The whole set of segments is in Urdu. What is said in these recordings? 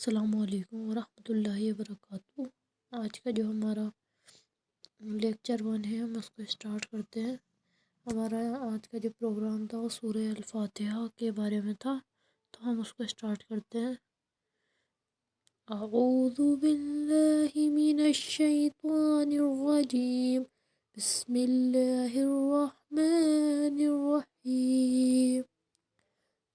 السلام علیکم ورحمۃ اللہ وبرکاتہ۔ آج کا جو ہمارا لیکچر 1 ہے ہم اس کو اسٹارٹ کرتے ہیں۔ ہمارا آج کا جو پروگرام تھا وہ سورہ الفاتحہ کے بارے میں تھا، تو ہم اس کو اسٹارٹ کرتے ہیں۔ اعوذ باللہ من الشیطان الرجیم، بسم اللہ الرحمن الرحیم،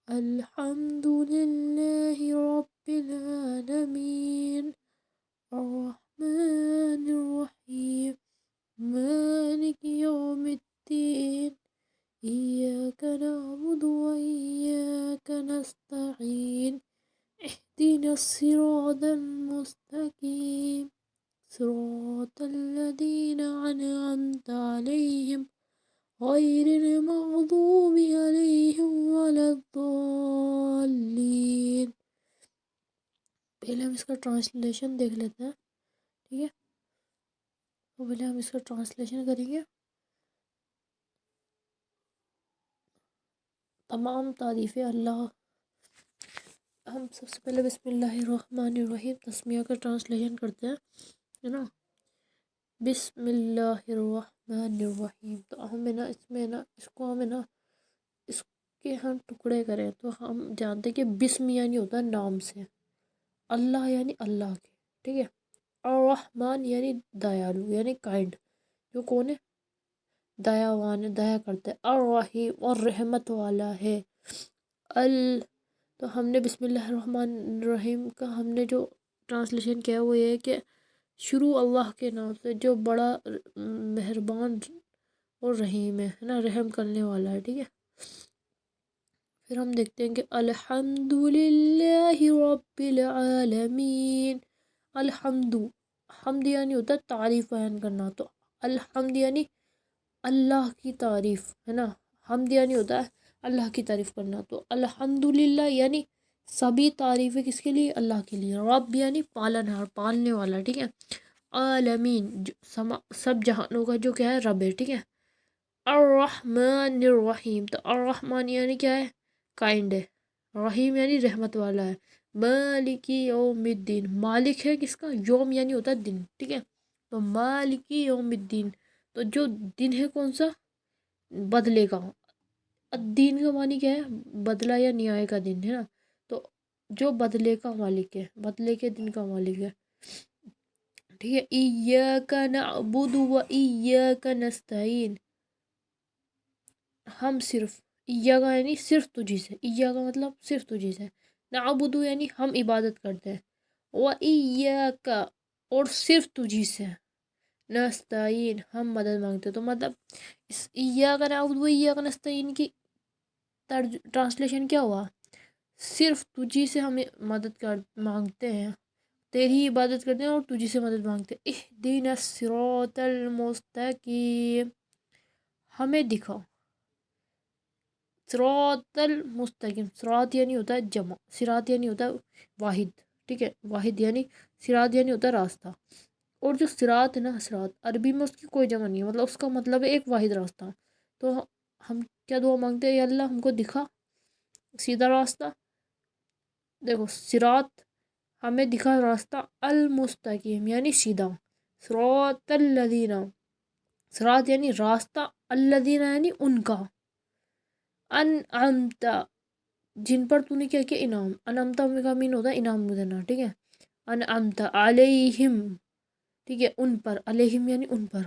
الحمد للہ رب العالمین، الرحمن الرحیم، مالک یوم الدین، ایاک نعبد و ایاک نستعین، اهدنا الصراط المستقیم، صراط الذین انعمت علیہم غیر المغضوب علیہم ولا الضالین۔ پہلے ہم اس کا ٹرانسلیشن دیکھ لیتے ہیں، ٹھیک ہے؟ تو پہلے ہم اس کا ٹرانسلیشن کریں گے۔ تمام تعریفیں اللہ۔ ہم سب سے پہلے بسم اللہ الرحمن الرحیم تسمیہ کا ٹرانسلیشن کرتے ہیں، ہے نا؟ بسم اللہ الرحمن الرحیم۔ تو ہم اس کو ہم اس کے ہم ٹکڑے کریں تو ہم جانتے ہیں کہ بسم یعنی ہوتا ہے نام سے، اللہ یعنی اللہ کے، ٹھیک ہے؟ الرحمن یعنی دیالو یعنی کائنڈ، جو کون ہے؟ دیاوان ہے، دیا کرتا ہے۔ الرحیم اور رحمت والا ہے۔ تو ہم نے بسم اللہ الرحمن الرحیم کا ہم نے جو ٹرانسلیشن کیا وہ یہ ہے کہ شروع اللہ کے نام سے جو بڑا مہربان اور رحیم ہے نا، رحم کرنے والا ہے، ٹھیک ہے؟ پھر ہم دیکھتے ہیں کہ الحمد للہ رب العالمین۔ الحمد، حمد یعنی ہوتا ہے تعریف بیان کرنا، تو الحمد یعنی اللہ کی تعریف، ہے نا؟ حمد یعنی ہوتا ہے اللہ کی تعریف کرنا، تو الحمد للہ یعنی سبھی تعریفیں کس کے لیے؟ اللہ کے لیے۔ رب یعنی پالنہار، پالنے والا، ٹھیک ہے؟ عالمین سب جہانوں کا جو کیا ہے؟ رب ہے، ٹھیک ہے؟ الرحمن الرحیم، تو الرحمن یعنی کیا ہے؟ کائنڈ ہے، رحیم یعنی رحمت والا ہے۔ مالک یوم الدین، مالک ہے کس کا؟ یوم یعنی ہوتا ہے دن، ٹھیک ہے؟ تو مالک یوم الدین، تو جو دن ہے کون سا؟ بدلے کا۔ الدین کا معنی کیا ہے؟ بدلہ یا نیائے کا دن، ہے نا؟ تو جو بدلے کا مالک ہے، بدلے کے دن کا مالک ہے، ٹھیک ہے؟ ایاک نعبد و ایاک نستعین، ہم صرف، ایاک یعنی صرف تجھی سے، ایاک کا مطلب صرف تجھی سے، نعبد یعنی ہم عبادت کرتے ہیں، و ایاک اور صرف تجھی سے، نستعین ہم مدد مانگتے ہیں۔ تو مطلب اس ایاک نعبد و ایاک نستعین کی ٹرانسلیشن کیا ہوا؟ صرف تجھی سے ہم مدد مانگتے ہیں، تیری عبادت کرتے ہیں اور تجھی سے مدد مانگتے ہیں۔ اہدنا الصراط المستقیم، ہمیں دکھاؤ، صراط المستقیم، صراط یعنی ہوتا ہے جمع، صراط یعنی ہوتا ہے واحد، ٹھیک ہے؟ واحد یعنی صراط یعنی ہوتا ہے راستہ، اور جو صراط ہے نا، صراط عربی میں اس کی کوئی جمع نہیں ہے، مطلب اس کا مطلب ہے ایک واحد راستہ۔ تو ہم کیا دعا مانگتے ہیں؟ یا اللہ ہم کو دکھا سیدھا راستہ۔ دیکھو صراط ہمیں دکھا راستہ، المستقیم یعنی سیدھا، صراط الذین، صراط یعنی راستہ، الذین یعنی ان کا، انعمت جن پر تو نے کیا کیا؟ انعام، انعمت کا مین ہوتا ہے انعام دینا، ٹھیک ہے؟ انعمت علیہم، ٹھیک ہے؟ ان پر، علیہم یعنی ان پر،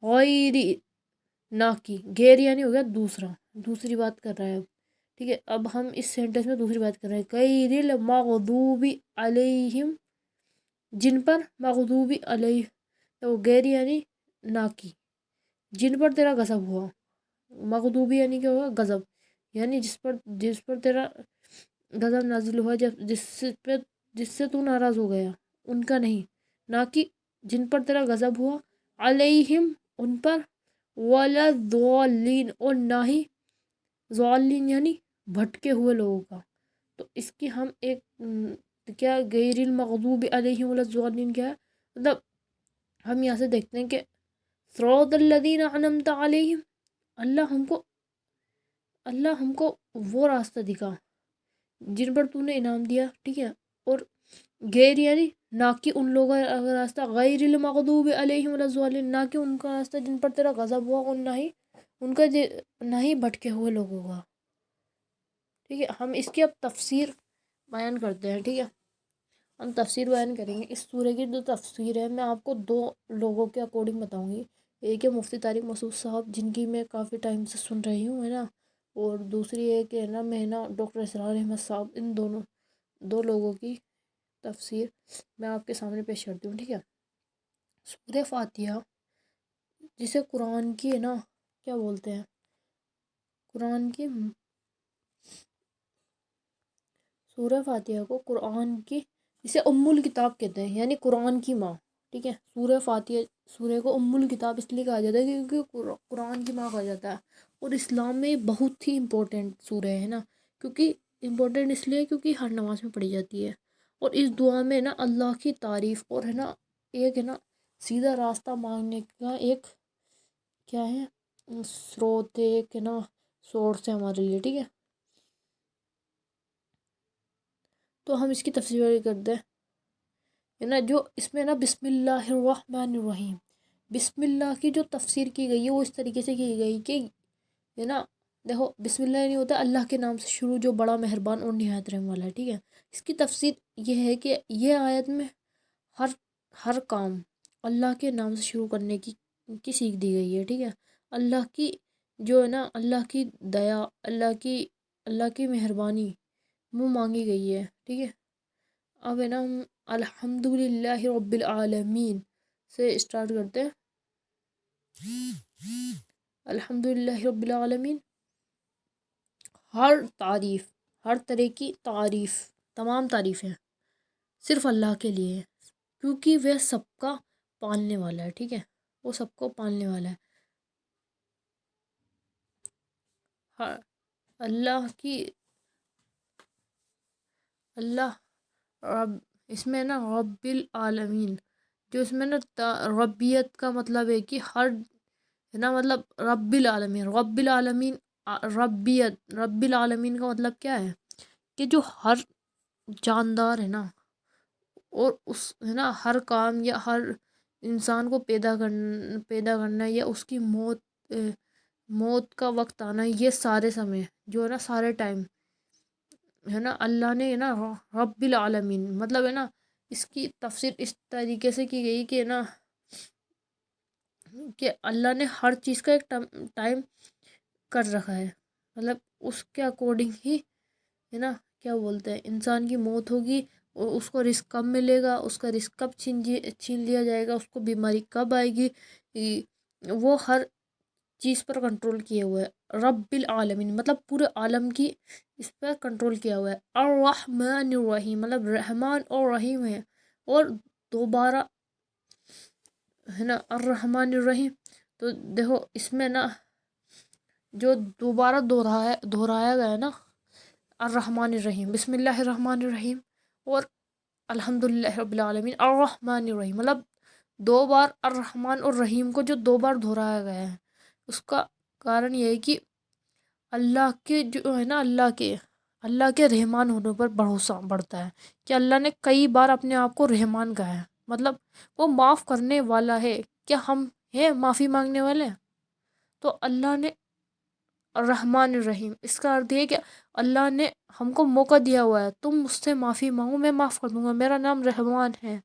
غیر نہ کی، غیر یعنی ہو گیا دوسرا، دوسری بات کر رہا ہے اب، ٹھیک ہے؟ اب ہم اس سینٹنس میں دوسری بات کر رہے ہیں، غیر المغضوب علیہم، جن پر، مغضوب علیہ، تو غیر یعنی نہ کی، جن پر تیرا غضب ہوا، مغضوبی یعنی کیا ہوگا؟ غضب، یعنی جس پر تیرا غضب نازل ہوا، جس سے تو ناراض ہو گیا، ان کا نہیں، نہ کہ جن پر تیرا غضب ہوا، علیہم ان پر، ولا الضالین اور نہ ہی ضالین یعنی بھٹکے ہوئے لوگوں کا۔ تو اس کی ہم ایک کیا غیر المغضوب علیہم ولا الضالین کیا ہے؟ مطلب ہم یہاں سے دیکھتے ہیں کہ صراط الذین انعمت علیہم، اللہ ہم کو وہ راستہ دکھا جن پر تو نے انعام دیا، ٹھیک ہے؟ اور غیر یعنی نہ کہ ان لوگوں کا راستہ، غیر المغضوب علیہم ولا الضالین، نہ کہ ان کا راستہ جن پر تیرا غضب ہوا، اور نہ ہی ان کا نہ ہی بھٹکے ہوئے لوگوں کا. ٹھیک ہے، ہم اس کی اب تفسیر بیان کرتے ہیں. ٹھیک ہے، ہم تفسیر بیان کریں گے. اس سورہ کی جو تفسیر ہے میں آپ کو دو لوگوں کے اکارڈنگ بتاؤں گی. ایک ہے مفتی طارق مسعود صاحب، جن کی میں کافی ٹائم سے سن رہی ہوں، ہے نا. اور دوسری ایک ہے نا میں نا ڈاکٹر اسرار احمد صاحب. ان دونوں دو لوگوں کی تفسیر میں آپ کے سامنے پیش کرتی ہوں. ٹھیک ہے، سورہ فاتحہ جسے قرآن کی ہے نا کیا بولتے ہیں، قرآن کی سورہ فاتحہ کو قرآن کی جسے ام الکتاب کہتے ہیں، یعنی قرآن کی ماں. ٹھیک ہے، سورہ فاتحہ سورہ کو ام الکتاب اس لیے کہا جاتا ہے کیونکہ قرآن کی ماں کہا جاتا ہے. اور اسلام میں بہت ہی امپورٹنٹ سورہ ہے نا. کیونکہ امپورٹنٹ اس لیے کیونکہ ہر نماز میں پڑھی جاتی ہے. اور اس دعا میں نا اللہ کی تعریف اور ہے نا ایک ہے نا سیدھا راستہ مانگنے کا ایک کیا ہے سروت ہے، ایک ہے نا سورس ہے ہمارے لیے. ٹھیک ہے، تو ہم اس کی تفسیر کرتے ہیں. ہے نا جو اس میں نا بسم اللہ الرحمن الرحیم، بسم اللہ کی جو تفسیر کی گئی ہے وہ اس طریقے سے کی گئی کہ ہے نا دیکھو بسم اللہ نہیں ہوتا اللہ کے نام سے شروع جو بڑا مہربان اور نہایت رحم والا ہے. ٹھیک ہے، اس کی تفسیر یہ ہے کہ یہ آیت میں ہر ہر کام اللہ کے نام سے شروع کرنے کی سیکھ دی گئی ہے. ٹھیک ہے، اللہ کی جو ہے نا اللہ کی دیا، اللہ کی مہربانی وہ مانگی گئی ہے. ٹھیک ہے، اب ہے نا ہم الحمد للہ رب العالمین سے اسٹارٹ کرتے ہیں. الحمد للہ رب العالمین، ہر تعریف، ہر طرح کی تعریف، تمام تعریفیں صرف اللہ کے لیے ہے، کیونکہ وہ سب کا پالنے والا ہے. ٹھیک ہے، وہ سب کو پالنے والا ہے. ہاں، اللہ کی اللہ رب، اس میں نا رب العالمین جو اس میں نا ربیت کا مطلب ہے کہ ہر ہے نا مطلب رب العالمین، رب العالمین ربیت، رب العالمین کا مطلب کیا ہے کہ جو ہر جاندار ہے نا اور اس ہے نا ہر کام یا ہر انسان کو پیدا کرنا یا اس کی موت کا وقت آنا، یہ سارے سمے جو ہے نا سارے ٹائم ہے نا اللہ نے ہے نا رب العالمین مطلب ہے نا اس کی تفسیر اس طریقے سے کی گئی کہ ہے نا کہ اللہ نے ہر چیز کا ایک ٹائم کر رکھا ہے. مطلب اس کے اکارڈنگ ہی ہے نا کیا بولتے ہیں انسان کی موت ہوگی، اور اس کو رزق کب ملے گا، اس کا رزق کب چھین لیا جائے گا، اس کو بیماری کب آئے گی، وہ ہر چیز پر کنٹرول کیے ہوئے ہے. رب العالمین مطلب پورے عالم کی اس پر کنٹرول کیا ہوا ہے. الرحمن الرحیم مطلب رحمان اور رحیم ہے. اور دوبارہ ہے نا الرحمن الرحیم، تو دیکھو اس میں نا جو دوبارہ دہرایا گیا ہے نا الرحمن الرحیم، بسم اللہ الرحمن الرحیم اور الحمد للہ رب العالمین الرحمن الرحیم، مطلب دو بار الرحمن اور رحیم کو جو دو بار دہرایا گیا ہے اس کا کارن یہ ہے کہ اللہ کے جو ہے نا اللہ کے رحمان ہونے پر بھروسہ بڑھتا ہے کہ اللہ نے کئی بار اپنے آپ کو رحمان کہا ہے، مطلب وہ معاف کرنے والا ہے. کیا ہم ہیں معافی مانگنے والے؟ تو اللہ نے الرحمن الرحیم اس کا ارتھ یہ کہ اللہ نے ہم کو موقع دیا ہوا ہے، تم مجھ سے معافی مانگو میں معاف کر دوں گا، میرا نام رحمان ہے.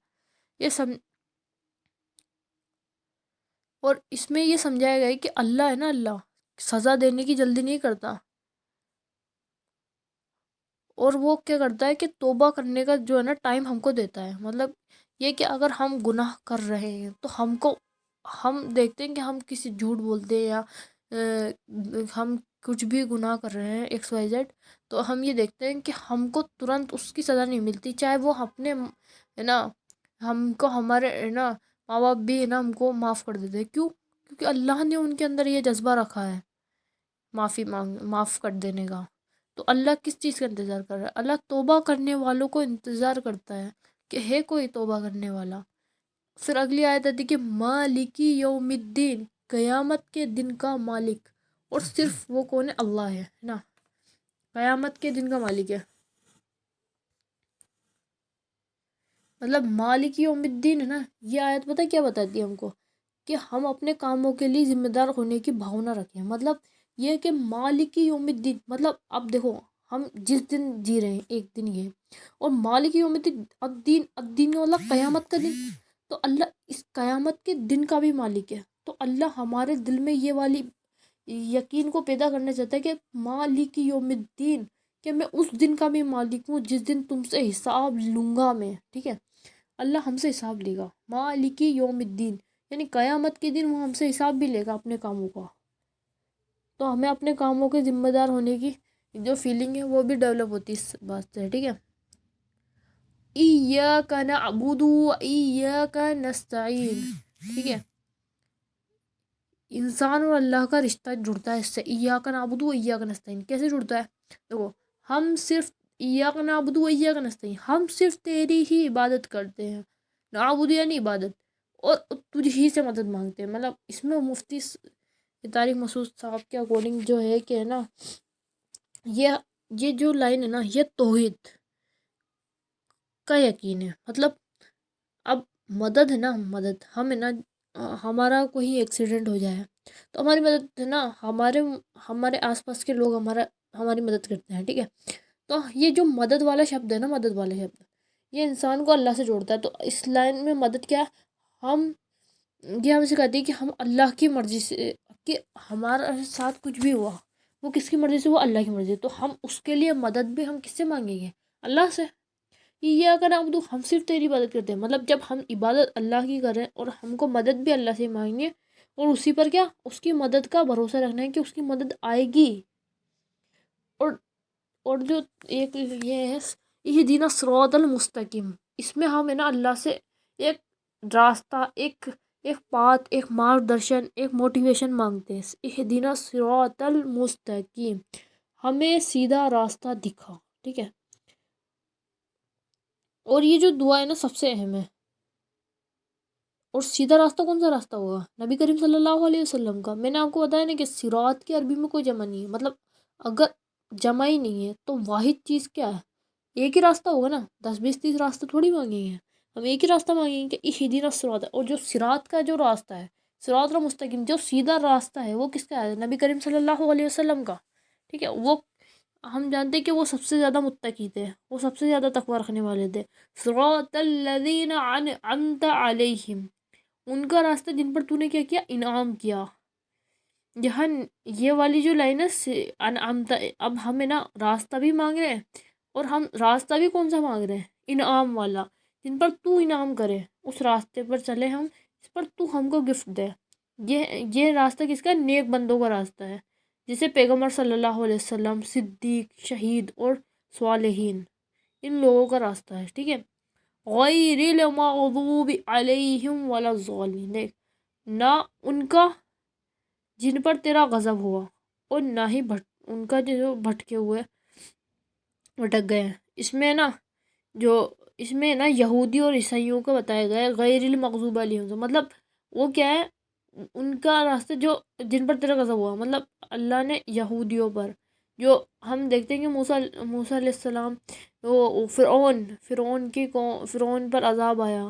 یہ سب اور اس میں یہ سمجھایا گیا ہے کہ اللہ ہے نا اللہ سزا دینے کی جلدی نہیں کرتا، اور وہ کیا کرتا ہے کہ توبہ کرنے کا جو ہے نا ٹائم ہم کو دیتا ہے. مطلب یہ کہ اگر ہم گناہ کر رہے ہیں تو ہم دیکھتے ہیں کہ ہم کسی جھوٹ بولتے ہیں یا ہم کچھ بھی گناہ کر رہے ہیں ایکس وائی زیڈ، تو ہم یہ دیکھتے ہیں کہ ہم کو ترنت اس کی سزا نہیں ملتی، چاہے وہ اپنے ہے نا ہم کو ہمارے ہے نا ماں باپ بھی ہے نا ہم کو معاف کر دیتے ہیں. کیوں؟ کیونکہ اللہ نے ان کے اندر یہ جذبہ رکھا ہے معاف کر دینے کا. تو اللہ کس چیز کا انتظار کر رہا ہے؟ اللہ توبہ کرنے والوں کو انتظار کرتا ہے کہ ہے کوئی توبہ کرنے والا. پھر اگلی آیت آتی کہ مالکی یوم الدین، قیامت کے دن کا مالک، اور صرف وہ کون ہے؟ اللہ ہے نا قیامت کے دن کا مالک ہے. مطلب مالک یوم الدین ہے نا، یہ آیت پتہ کیا بتاتی ہے ہم کو، کہ ہم اپنے کاموں کے لیے ذمہ دار ہونے کی بھاونا رکھیں. مطلب یہ کہ مالک یوم الدین، مطلب اب دیکھو ہم جس دن جی رہے ہیں ایک دن یہ، اور مالک یوم الدین، الدین کا مطلب قیامت کا دن. تو اللہ اس قیامت کے دن کا بھی مالک ہے. تو اللہ ہمارے دل میں یہ والی یقین کو پیدا کرنا چاہتا ہے کہ مالک یوم الدین، کہ میں اس دن کا بھی مالک ہوں جس دن تم سے حساب لوں گا میں. ٹھیک ہے، اللہ ہم سے حساب لے گا. مالک یوم الدین یعنی قیامت کے دن وہ ہم سے حساب بھی لے گا اپنے کاموں کا. تو ہمیں اپنے کاموں کے ذمہ دار ہونے کی جو فیلنگ ہے وہ بھی ڈیولپ ہوتی ہے اس بات سے. ٹھیک ہے، ایاک نعبد و ایاک نستعین. ٹھیک ہے، انسان اور اللہ کا رشتہ جڑتا ہے اس سے. ایاک نعبد و ایاک نستعین کیسے جڑتا ہے؟ دیکھو ہم صرف ایاک نعبد و ایاک نستعین، ہم صرف تیری ہی عبادت کرتے ہیں. نعبد یعنی عبادت، اور تجھ ہی سے مدد مانگتے ہیں. مطلب اس میں مفتی طارق مسعود صاحب کے اکارڈنگ جو ہے کہ ہے نا، یہ جو لائن ہے نا، یہ توحید کا یقین ہے. مطلب اب مدد ہے نا، مدد ہم ہے نا، ہمارا کوئی ایکسیڈنٹ ہو جائے تو ہماری مدد ہے نا، ہمارے آس پاس کے لوگ ہماری مدد کرتے ہیں. ٹھیک ہے، تو یہ جو مدد والا شبد ہے نا، مدد والا شبد یہ انسان کو اللہ سے جوڑتا ہے. تو اس لائن میں مدد کیا ہے؟ یہ ہم سکھاتی ہے کہ ہم اللہ کی مرضی سے، کہ ہمارا ساتھ کچھ بھی ہوا وہ کس کی مرضی سے، وہ اللہ کی مرضی. تو ہم اس کے لیے مدد بھی ہم کس سے مانگیں گے؟ اللہ سے. یہ اگر ہم صرف تیری عبادت کرتے ہیں. مطلب جب ہم عبادت اللہ کی کریں اور ہم کو مدد بھی اللہ سے مانگیں، اور اسی پر کیا اس کی مدد کا بھروسہ رکھنا ہے کہ اس کی مدد آئے گی. اور جو ایک یہ ہے اہدنا الصراط المستقیم، اس میں ہم ہے نا اللہ سے ایک راستہ، ایک بات، ایک مارگدرشن، ایک موٹیویشن مانگتے ہیں. اہدنا الصراط المستقیم، ہمیں سیدھا راستہ دکھا. ٹھیک ہے، اور یہ جو دعا ہے نا سب سے اہم ہے. اور سیدھا راستہ کون سا راستہ ہوگا؟ نبی کریم صلی اللہ علیہ وسلم کا. میں نے آپ کو بتایا نا کہ صراط کی عربی میں کوئی جمع نہیں ہے. مطلب اگر جمع ہی نہیں ہے تو واحد چیز کیا ہے؟ ایک ہی راستہ ہوگا نا. 10 20 30 راستہ تھوڑی مانگیں گے ہم، ایک ہی راستہ مانگیں گے کہ اہدنا الصراط. اور جو صراط کا جو راستہ ہے، صراط المستقیم، جو سیدھا راستہ ہے، وہ کس کا ہے؟ نبی کریم صلی اللہ علیہ وسلم کا. ٹھیک ہے، وہ ہم جانتے ہیں کہ وہ سب سے زیادہ متقی تھے، وہ سب سے زیادہ تقوی رکھنے والے تھے. صراط الذین انعمت علیہم، ان کا راستہ جن پر تو نے کیا کیا؟ انعام کیا. یہاں یہ والی جو لائن ہے انعمت، اب ہمیں نا راستہ بھی مانگ رہے ہیں، اور ہم راستہ بھی کون سا مانگ رہے ہیں؟ انعام والا، جن پر تو انعام کرے اس راستے پر چلے ہم، اس پر تو ہم کو گفٹ دے. یہ راستہ کس کا؟ نیک بندوں کا راستہ ہے، جسے پیغمبر صلی اللہ علیہ وسلم، صدیق، شہید اور صالحین، ان لوگوں کا راستہ ہے. ٹھیک ہے، غیر المغضوب علیہم ولا الضالین، دیکھ نہ ان کا جن پر تیرا غضب ہوا، اور نہ ہی ان کا جو بھٹکے ہوئے، بھٹک گئے ہیں. اس میں نا یہودی اور عیسائیوں کو بتایا گیا ہے غیر المغضوب علیہم سے. مطلب وہ کیا ہے؟ ان کا راستہ جو جن پر تیرا غضب ہوا. مطلب اللہ نے یہودیوں پر، جو ہم دیکھتے ہیں کہ موسیٰ علیہ السلام، وہ فرعون پر عذاب آیا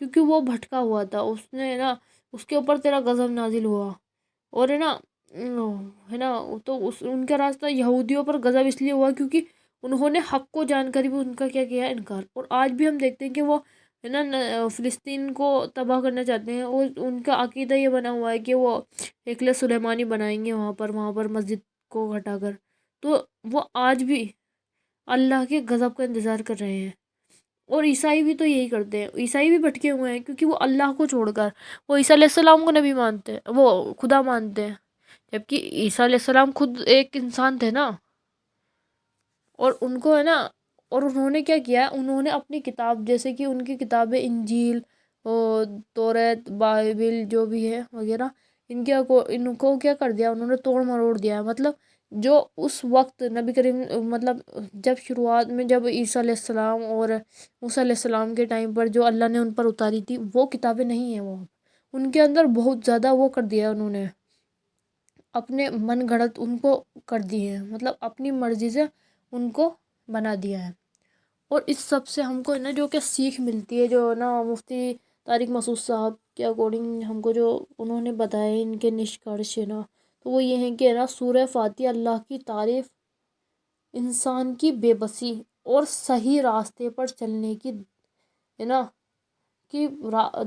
کیونکہ وہ بھٹکا ہوا تھا. اس نے نا اس کے اوپر تیرا غضب نازل ہوا، اور ہے نا تو ان کا راستہ یہودیوں پر غضب اس لیے ہوا کیونکہ انہوں نے حق کو جان کر بھی ان کا کیا کیا؟ انکار. اور آج بھی ہم دیکھتے ہیں کہ وہ ہے نا فلسطین کو تباہ کرنا چاہتے ہیں، اور ان کا عقیدہ یہ بنا ہوا ہے کہ وہ ہیکل سلیمانی بنائیں گے وہاں پر مسجد کو ہٹا کر. تو وہ آج بھی اللہ کے غضب کا انتظار کر رہے ہیں. اور عیسائی بھی تو یہی کرتے ہیں، عیسائی بھی بھٹکے ہوئے ہیں کیونکہ وہ اللہ کو چھوڑ کر وہ عیسیٰ علیہ السلام کو نبی مانتے ہیں، وہ خدا مانتے ہیں، جبکہ عیسیٰ علیہ السلام خود ایک انسان تھے نا. اور ان کو ہے نا، اور انہوں نے کیا کیا؟ انہوں نے اپنی کتاب، جیسے کہ ان کی کتابیں انجیل اور توریت، بائبل جو بھی ہے وغیرہ، ان کو کیا کر دیا؟ انہوں نے توڑ مروڑ دیا. مطلب جو اس وقت نبی کریم، مطلب جب شروعات میں جب عیسیٰ علیہ السلام اور موسیٰ علیہ السلام کے ٹائم پر جو اللہ نے ان پر اتاری تھی وہ کتابیں نہیں ہیں. وہ ان کے اندر بہت زیادہ وہ کر دیا انہوں نے، اپنے من گھڑت ان کو کر دی ہے. مطلب اپنی مرضی سے ان کو بنا دیا ہے. اور اس سب سے ہم کو ہے نا جو کہ سیکھ ملتی ہے، جو نا مفتی طارق مسعود صاحب کے اکارڈنگ ہم کو جو انہوں نے بتایا ان کے نشکرش ہے نا، تو وہ یہ ہیں کہ ہے نا سورہ فاتحہ اللہ کی تعریف، انسان کی بے بسی اور صحیح راستے پر چلنے کی ہے نا کہ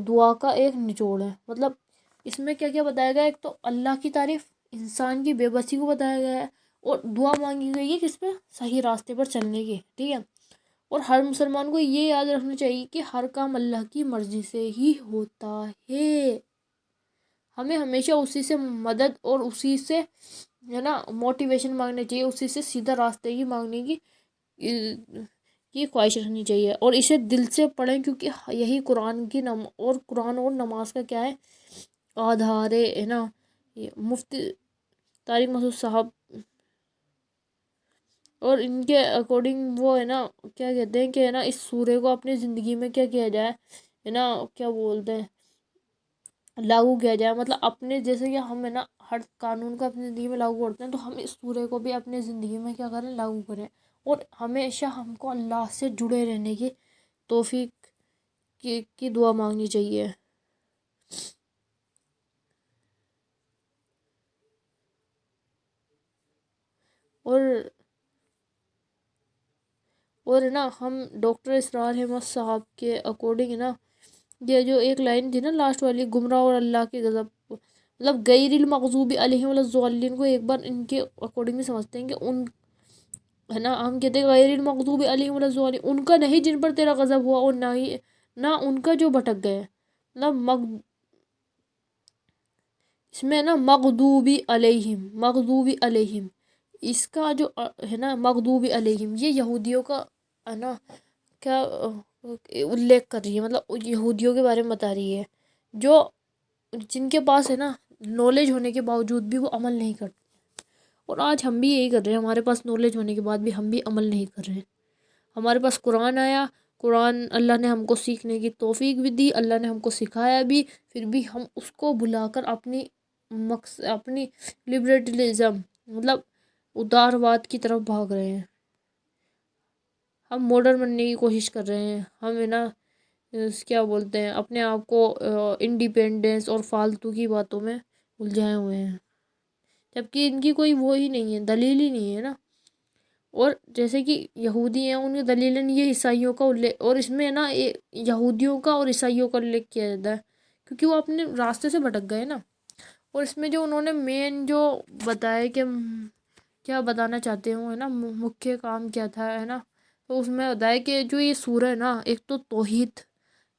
دعا کا ایک نچوڑ ہے۔ مطلب اس میں کیا کیا بتایا گیا ہے؟ ایک تو اللہ کی تعریف، انسان کی بے بسی کو بتایا گیا ہے، اور دعا مانگی گئی ہے کس پہ؟ صحیح راستے پر چلنے کی، ٹھیک ہے۔ اور ہر مسلمان کو یہ یاد رکھنا چاہیے کہ ہر کام اللہ کی مرضی سے ہی ہوتا ہے، ہمیں ہمیشہ اسی سے مدد اور اسی سے ہے نا موٹیویشن مانگنا چاہیے، اسی سے سیدھا راستے کی مانگنے کی خواہش رکھنی چاہیے، اور اسے دل سے پڑھیں، کیونکہ یہی قرآن اور نماز کا کیا ہے؟ آدھار ہے نا۔ یہ مفتی طارق مسعود صاحب اور ان کے اکارڈنگ وہ ہے نا کیا کہتے ہیں کہ ہے نا اس سورہ کو اپنی زندگی میں کیا کیا جائے ہے نا، کیا بولتے ہیں، لاگو کیا جائے۔ مطلب اپنے جیسے کہ ہم ہے نا ہر قانون کو اپنی زندگی میں لاگو کرتے ہیں، تو ہم اس سورہ کو بھی اپنے زندگی میں کیا کریں؟ لاگو کریں، اور ہمیشہ ہم کو اللہ سے جڑے رہنے کی توفیق کی دعا مانگنی چاہیے۔ اور ہے نا ہم ڈاکٹر اسرار احمد صاحب کے اکارڈنگ ہے نا، یہ جو ایک لائن تھی نا لاسٹ والی، گمراہ اور اللہ کے غضب، مطلب غیر المغضوب علیہم ولا الضالین کو ایک بار ان کے اکارڈنگ بھی سمجھتے ہیں کہ ان ہے نا، ہم کہتے ہیں غیر المغضوب علیہم ولا الضالین، ان کا نہیں جن پر تیرا غضب ہوا، اور نہ ان کا جو بھٹک گئے، مطلب اس میں ہے نا مغضوبی علیہم، اس کا جو ہے نا مغضوبی علیہم، یہ یہودیوں کا ہے نا کیا الیکھ کر رہی ہے، مطلب یہودیوں کے بارے میں بتا رہی ہے، جو جن کے پاس ہے نا نالج ہونے کے باوجود بھی وہ عمل نہیں کرتے، اور آج ہم بھی یہی کر رہے ہیں، ہمارے پاس نالج ہونے کے بعد بھی ہم بھی عمل نہیں کر رہے ہیں۔ ہمارے پاس قرآن آیا، قرآن اللہ نے ہم کو سیکھنے کی توفیق بھی دی، اللہ نے ہم کو سکھایا بھی، پھر بھی ہم اس کو بھلا کر اپنی لبرٹلزم مطلب ادارواد کی طرف بھاگ رہے ہیں، ہم ماڈرن بننے کی کوشش کر رہے ہیں، ہم ہے نا کیا بولتے ہیں اپنے آپ کو انڈیپینڈنس اور فالتو کی باتوں میں الجھائے ہوئے ہیں، جبکہ ان کی کوئی وہ ہی نہیں ہے، دلیل ہی نہیں ہے نا۔ اور جیسے کہ یہودی ہیں، ان کی دلیلن یہ عیسائیوں کا اور اس میں نا یہودیوں کا اور عیسائیوں کا الیکھ کیا جاتا ہے، کیونکہ وہ اپنے راستے سے بھٹک گئے نا۔ اور اس میں جو انہوں نے مین جو بتایا کہ کیا بتانا چاہتے ہوں ہے نا مکھیہ کام کیا تھا ہے نا، تو اس میں بتایا کہ جو یہ سورہ ہے نا، ایک تو توحید،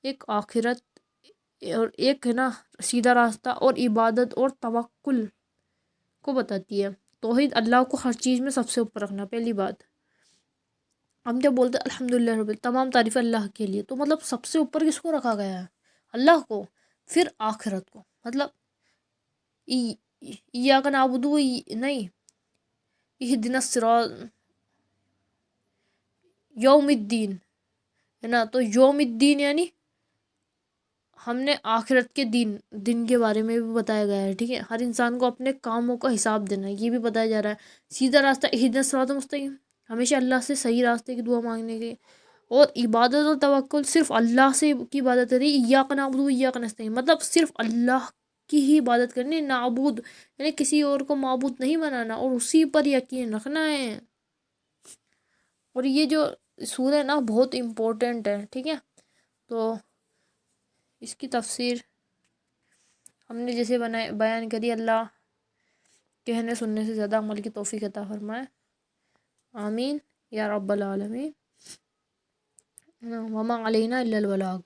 ایک آخرت، اور ایک ہے نا سیدھا راستہ، اور عبادت اور توکل کو بتاتی ہے۔ توحید اللہ کو ہر چیز میں سب سے اوپر رکھنا، پہلی بات۔ ہم جب بولتے ہیں الحمدللہ رب تمام تعریف اللہ کے لیے، تو مطلب سب سے اوپر کس کو رکھا گیا ہے؟ اللہ کو، پھر آخرت کو، مطلب ایاک نعبد نہیں، اہدنا الصراط یوم الدین ہے نا، تو یوم الدین یعنی ہم نے آخرت کے دن کے بارے میں بھی بتایا گیا ہے، ٹھیک ہے۔ ہر انسان کو اپنے کاموں کا حساب دینا ہے، یہ بھی بتایا جا رہا ہے۔ سیدھا راستہ اہدنا الصراط المستقیم، ہمیشہ اللہ سے صحیح راستے کی دعا مانگنے کی، اور عبادت اور توکل صرف اللہ سے کی عبادت کرنی، ایاک نعبد و ایاک نستعین، مطلب صرف اللہ کی ہی عبادت کرنی، نعبد یعنی کسی اور کو معبود نہیں بنانا، اور اسی پر یقین رکھنا ہے۔ اور یہ جو سورہ ہے نا بہت امپورٹنٹ ہے، ٹھیک ہے۔ تو اس کی تفسیر ہم نے جیسے بیان کری، اللہ کہنے سننے سے زیادہ عمل کی توفیق عطا فرمائے، آمین یا رب العالمین۔ وما علینا الا البلاغ۔